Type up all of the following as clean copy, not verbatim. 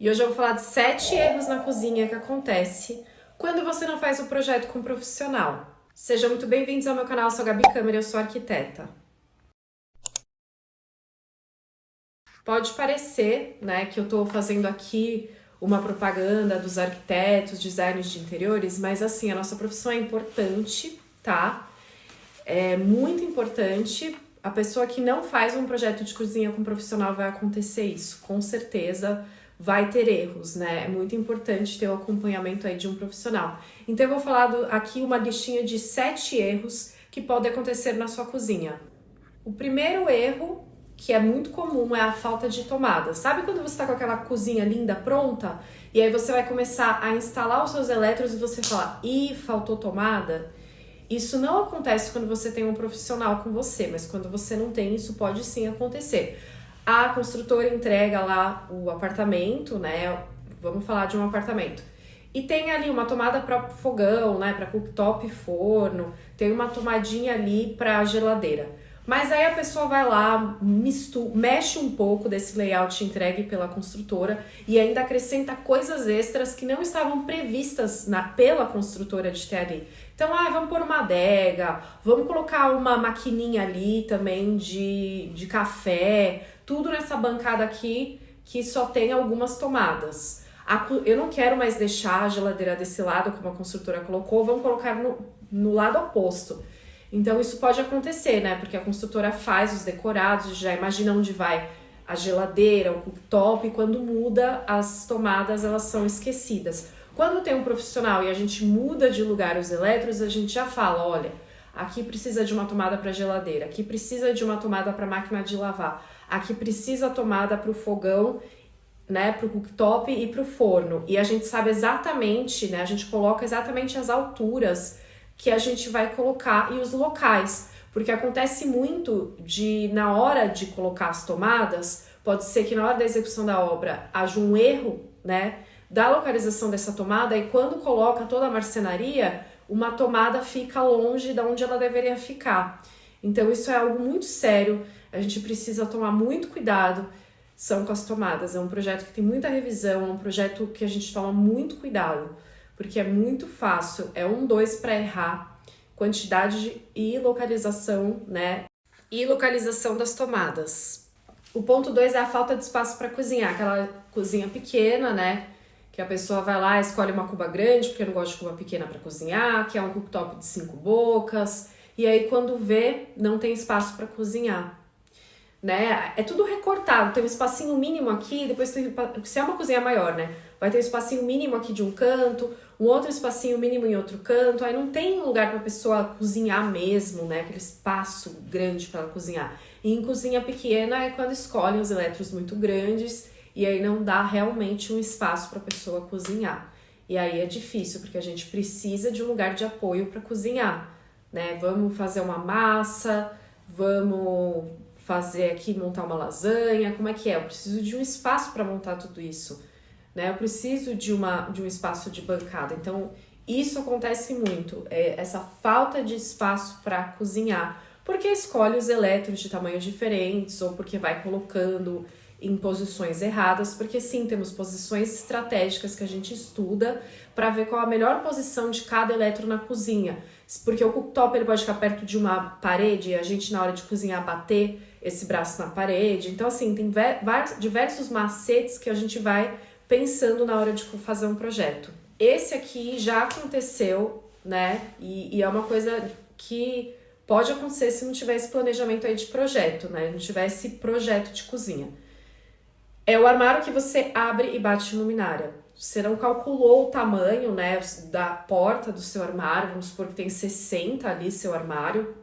E hoje eu vou falar de 7 erros na cozinha que acontece quando você não faz o projeto com um profissional. Sejam muito bem-vindos ao meu canal, eu sou a Gabi Câmara, eu sou arquiteta. Pode parecer, né, que eu tô fazendo aqui uma propaganda dos arquitetos, designers de interiores, mas assim, a nossa profissão é importante, tá? É muito importante. A pessoa que não faz um projeto de cozinha com um profissional vai acontecer isso, com certeza vai ter erros, né? É muito importante ter o acompanhamento aí de um profissional. Então eu vou falar aqui uma listinha de 7 erros que podem acontecer na sua cozinha. O primeiro erro, que é muito comum, é a falta de tomada. Sabe quando você está com aquela cozinha linda pronta e aí você vai começar a instalar os seus eletros e você fala, ih, faltou tomada? Isso não acontece quando você tem um profissional com você, mas quando você não tem, isso pode sim acontecer. A construtora entrega lá o apartamento, né? Vamos falar de um apartamento. E tem ali uma tomada para fogão, né? Para cooktop e forno. Tem uma tomadinha ali para geladeira. Mas aí a pessoa vai lá, mexe um pouco desse layout entregue pela construtora e ainda acrescenta coisas extras que não estavam previstas pela construtora de ter ali. Então, vamos pôr uma adega, vamos colocar uma maquininha ali também de café, tudo nessa bancada aqui que só tem algumas tomadas. Eu não quero mais deixar a geladeira desse lado, como a construtora colocou, vamos colocar no lado oposto. Então isso pode acontecer, né? Porque a construtora faz os decorados, já imagina onde vai a geladeira, o cooktop, e quando muda as tomadas elas são esquecidas. Quando tem um profissional e a gente muda de lugar os eletros, a gente já fala, olha, aqui precisa de uma tomada para geladeira, aqui precisa de uma tomada para máquina de lavar, aqui precisa tomada para o fogão, né, para o cooktop e para o forno. E a gente sabe exatamente, né, a gente coloca exatamente as alturas que a gente vai colocar e os locais, porque acontece muito na hora de colocar as tomadas, pode ser que na hora da execução da obra haja um erro, né, da localização dessa tomada e quando coloca toda a marcenaria, uma tomada fica longe de onde ela deveria ficar. Então isso é algo muito sério, a gente precisa tomar muito cuidado com as tomadas. É um projeto que tem muita revisão, é um projeto que a gente toma muito cuidado, porque é muito fácil, é 1, 2 para errar, quantidade e localização, né? E localização das tomadas. O ponto 2 é a falta de espaço para cozinhar, aquela cozinha pequena, né? Que a pessoa vai lá, escolhe uma cuba grande, porque eu não gosto de cuba pequena para cozinhar, que é um cooktop de 5 bocas, e aí quando vê, não tem espaço para cozinhar. Né? É tudo recortado, tem um espacinho mínimo aqui, depois tem, se é uma cozinha maior, né? Vai ter um espacinho mínimo aqui de um canto, um outro espacinho mínimo em outro canto, aí não tem lugar para a pessoa cozinhar mesmo, né? Aquele espaço grande para ela cozinhar. E em cozinha pequena é quando escolhem os eletros muito grandes e aí não dá realmente um espaço para a pessoa cozinhar. E aí é difícil, porque a gente precisa de um lugar de apoio para cozinhar, né? Vamos fazer uma massa, vamos fazer aqui, montar uma lasanha, como é que é? Eu preciso de um espaço para montar tudo isso, né? Eu preciso de um espaço de bancada. Então, isso acontece muito, essa falta de espaço para cozinhar, porque escolhe os eletros de tamanhos diferentes ou porque vai colocando em posições erradas, porque sim, temos posições estratégicas que a gente estuda para ver qual a melhor posição de cada eletro na cozinha. Porque o cooktop ele pode ficar perto de uma parede e a gente na hora de cozinhar bater esse braço na parede. Então assim, tem diversos macetes que a gente vai pensando na hora de fazer um projeto. Esse aqui já aconteceu, né? E é uma coisa que pode acontecer se não tiver esse planejamento aí de projeto, né? Não tiver esse projeto de cozinha. É o armário que você abre e bate luminária. Você não calculou o tamanho, né, da porta do seu armário, vamos supor que tem 60 ali seu armário.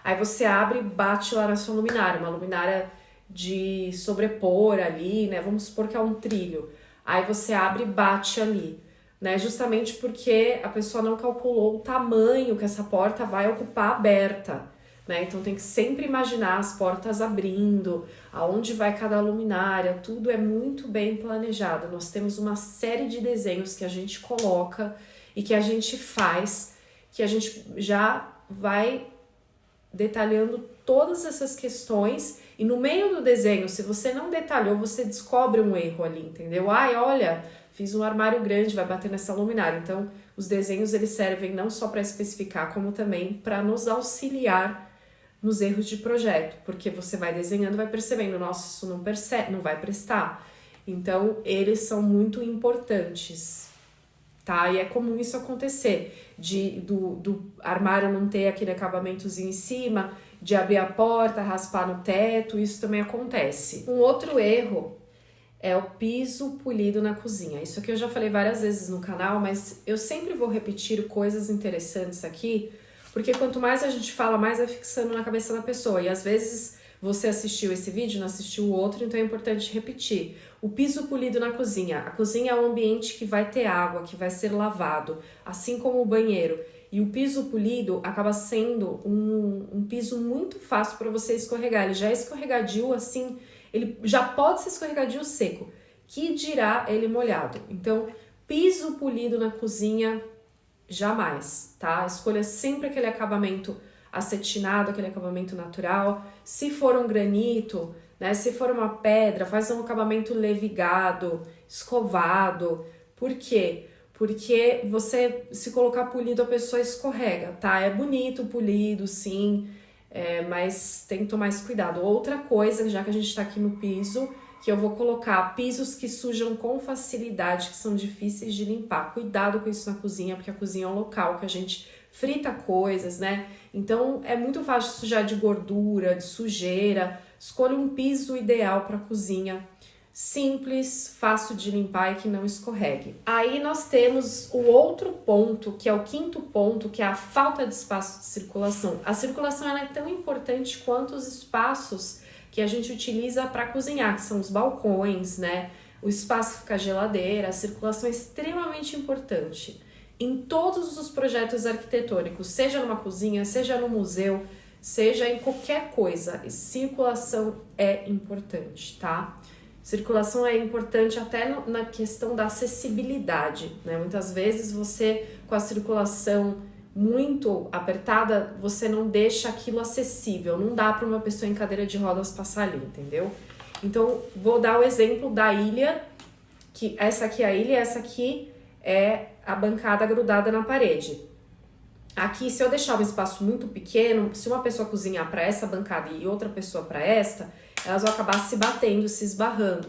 Aí você abre e bate lá na sua luminária, uma luminária de sobrepor ali, né, vamos supor que é um trilho. Aí você abre e bate ali, né, justamente porque a pessoa não calculou o tamanho que essa porta vai ocupar aberta. Né? Então tem que sempre imaginar as portas abrindo, aonde vai cada luminária, tudo é muito bem planejado. Nós temos uma série de desenhos que a gente coloca e que a gente faz, que a gente já vai detalhando todas essas questões E no meio do desenho, se você não detalhou, você descobre um erro ali, entendeu? Ai, olha, fiz um armário grande, vai bater nessa luminária. Então, os desenhos eles servem não só para especificar, como também para nos auxiliar nos erros de projeto, porque você vai desenhando, vai percebendo, nossa, isso não vai prestar. Então, eles são muito importantes, tá? E é comum isso acontecer, do armário não ter aquele acabamentozinho em cima, de abrir a porta, raspar no teto, isso também acontece. Um outro erro é o piso polido na cozinha. Isso aqui eu já falei várias vezes no canal, mas eu sempre vou repetir coisas interessantes aqui, porque quanto mais a gente fala, mais vai fixando na cabeça da pessoa. E às vezes você assistiu esse vídeo, não assistiu o outro, então é importante repetir. O piso polido na cozinha. A cozinha é um ambiente que vai ter água, que vai ser lavado, assim como o banheiro. E o piso polido acaba sendo um piso muito fácil para você escorregar. Ele já é escorregadio, assim, ele já pode ser escorregadio seco, que dirá ele molhado. Então, piso polido na cozinha, jamais, tá? Escolha sempre aquele acabamento acetinado, aquele acabamento natural. Se for um granito, né? Se for uma pedra, faz um acabamento levigado, escovado. Por quê? Porque você, se colocar polido, a pessoa escorrega, tá? É bonito polido, sim, mas tem que tomar esse cuidado. Outra coisa, já que a gente tá aqui no piso, que eu vou colocar pisos que sujam com facilidade, que são difíceis de limpar. Cuidado com isso na cozinha, porque a cozinha é um local que a gente frita coisas, né? Então, é muito fácil de sujar de gordura, de sujeira. Escolha um piso ideal para cozinha. Simples, fácil de limpar e que não escorregue. Aí nós temos o outro ponto, que é o quinto ponto, que é a falta de espaço de circulação. A circulação ela é tão importante quanto os espaços que a gente utiliza para cozinhar, que são os balcões, né? O espaço que fica a geladeira, a circulação é extremamente importante. Em todos os projetos arquitetônicos, seja numa cozinha, seja no museu, seja em qualquer coisa, circulação é importante, tá? Circulação é importante até na questão da acessibilidade, né? Muitas vezes você, com a circulação muito apertada, você não deixa aquilo acessível, não dá para uma pessoa em cadeira de rodas passar ali, entendeu? Então, vou dar o exemplo da ilha, que essa aqui é a ilha, essa aqui é a bancada grudada na parede. Aqui, se eu deixar um espaço muito pequeno, se uma pessoa cozinhar para essa bancada e outra pessoa para esta, elas vão acabar se batendo, se esbarrando,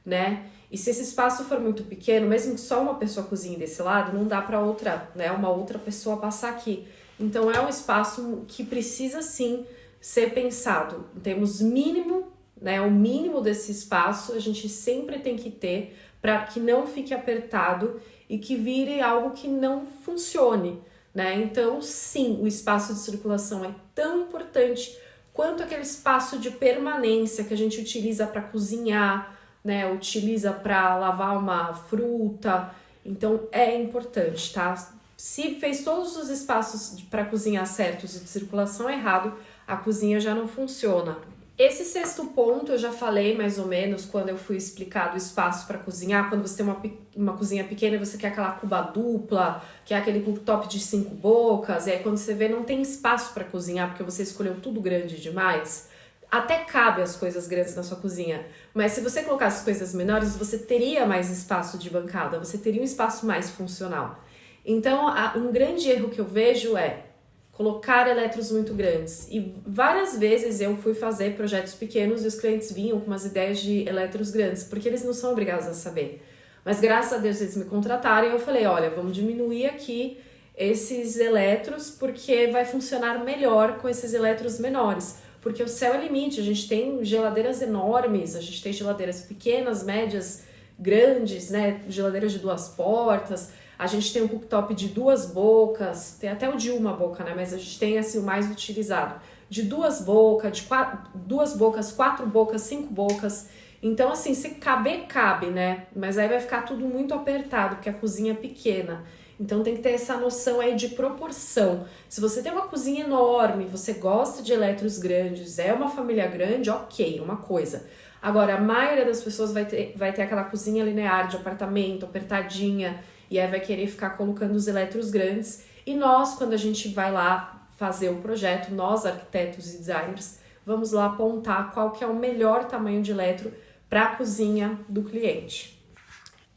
né? E se esse espaço for muito pequeno, mesmo que só uma pessoa cozinhe desse lado, não dá para outra, né, uma outra pessoa passar aqui. Então é um espaço que precisa sim ser pensado. Temos mínimo, né, o mínimo desse espaço a gente sempre tem que ter para que não fique apertado e que vire algo que não funcione, né? Então, sim, o espaço de circulação é tão importante quanto aquele espaço de permanência que a gente utiliza para cozinhar, né? Utiliza para lavar uma fruta. Então, é importante, tá? Se fez todos os espaços para cozinhar certos e de circulação errado, a cozinha já não funciona. Esse sexto ponto eu já falei mais ou menos quando eu fui explicar do espaço para cozinhar. Quando você tem uma cozinha pequena e você quer aquela cuba dupla, quer aquele cooktop de 5 bocas, e aí quando você vê não tem espaço para cozinhar porque você escolheu tudo grande demais. Até cabe as coisas grandes na sua cozinha, mas se você colocasse coisas menores, você teria mais espaço de bancada, você teria um espaço mais funcional. Então, um grande erro que eu vejo é colocar eletros muito grandes. E várias vezes eu fui fazer projetos pequenos e os clientes vinham com umas ideias de eletros grandes, porque eles não são obrigados a saber. Mas graças a Deus eles me contrataram e eu falei, olha, vamos diminuir aqui esses eletros porque vai funcionar melhor com esses eletros menores. Porque o céu é limite, a gente tem geladeiras enormes, a gente tem geladeiras pequenas, médias, grandes, né? Geladeiras de 2 portas. A gente tem um cooktop de 2 bocas, tem até o de 1 boca, né? Mas a gente tem assim o mais utilizado. De 2 bocas, de 2 bocas, 4 bocas, 5 bocas. Então, assim, se caber, cabe, né? Mas aí vai ficar tudo muito apertado, porque a cozinha é pequena. Então tem que ter essa noção aí de proporção. Se você tem uma cozinha enorme, você gosta de eletros grandes, é uma família grande, ok, uma coisa. Agora, a maioria das pessoas vai ter aquela cozinha linear de apartamento, apertadinha, e aí vai querer ficar colocando os eletros grandes. E nós, quando a gente vai lá fazer o projeto, nós arquitetos e designers, vamos lá apontar qual que é o melhor tamanho de eletro para a cozinha do cliente.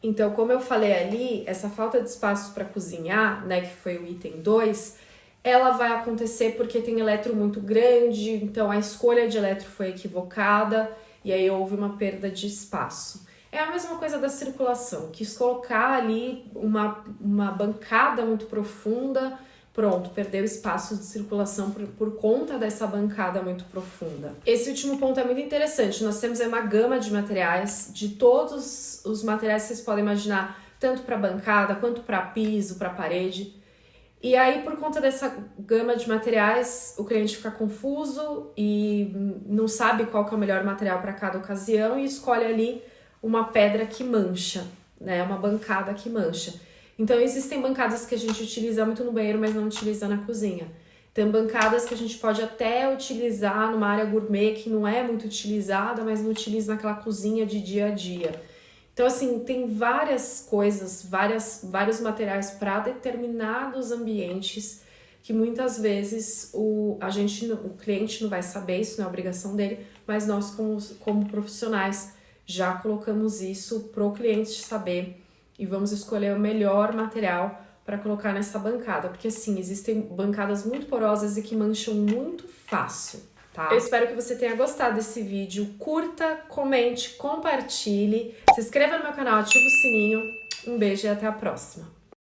Então, como eu falei ali, essa falta de espaço para cozinhar, né, que foi o item 2, ela vai acontecer porque tem eletro muito grande, então a escolha de eletro foi equivocada e aí houve uma perda de espaço. É a mesma coisa da circulação, quis colocar ali uma bancada muito profunda, pronto, perdeu espaço de circulação por conta dessa bancada muito profunda. Esse último ponto é muito interessante, nós temos aí uma gama de materiais, de todos os materiais que vocês podem imaginar, tanto para bancada, quanto para piso, para parede. E aí, por conta dessa gama de materiais, o cliente fica confuso e não sabe qual que é o melhor material para cada ocasião e escolhe ali uma pedra que mancha, né? Uma bancada que mancha. Então, existem bancadas que a gente utiliza muito no banheiro, mas não utiliza na cozinha. Tem bancadas que a gente pode até utilizar numa área gourmet que não é muito utilizada, mas não utiliza naquela cozinha de dia a dia. Então, assim, tem várias coisas, vários materiais para determinados ambientes que muitas vezes o cliente não vai saber, isso não é obrigação dele, mas nós, como profissionais, já colocamos isso para o cliente saber e vamos escolher o melhor material para colocar nessa bancada, porque, assim, existem bancadas muito porosas e que mancham muito fácil. Tá? Eu espero que você tenha gostado desse vídeo. Curta, comente, compartilhe, se inscreva no meu canal, ative o sininho. Um beijo e até a próxima!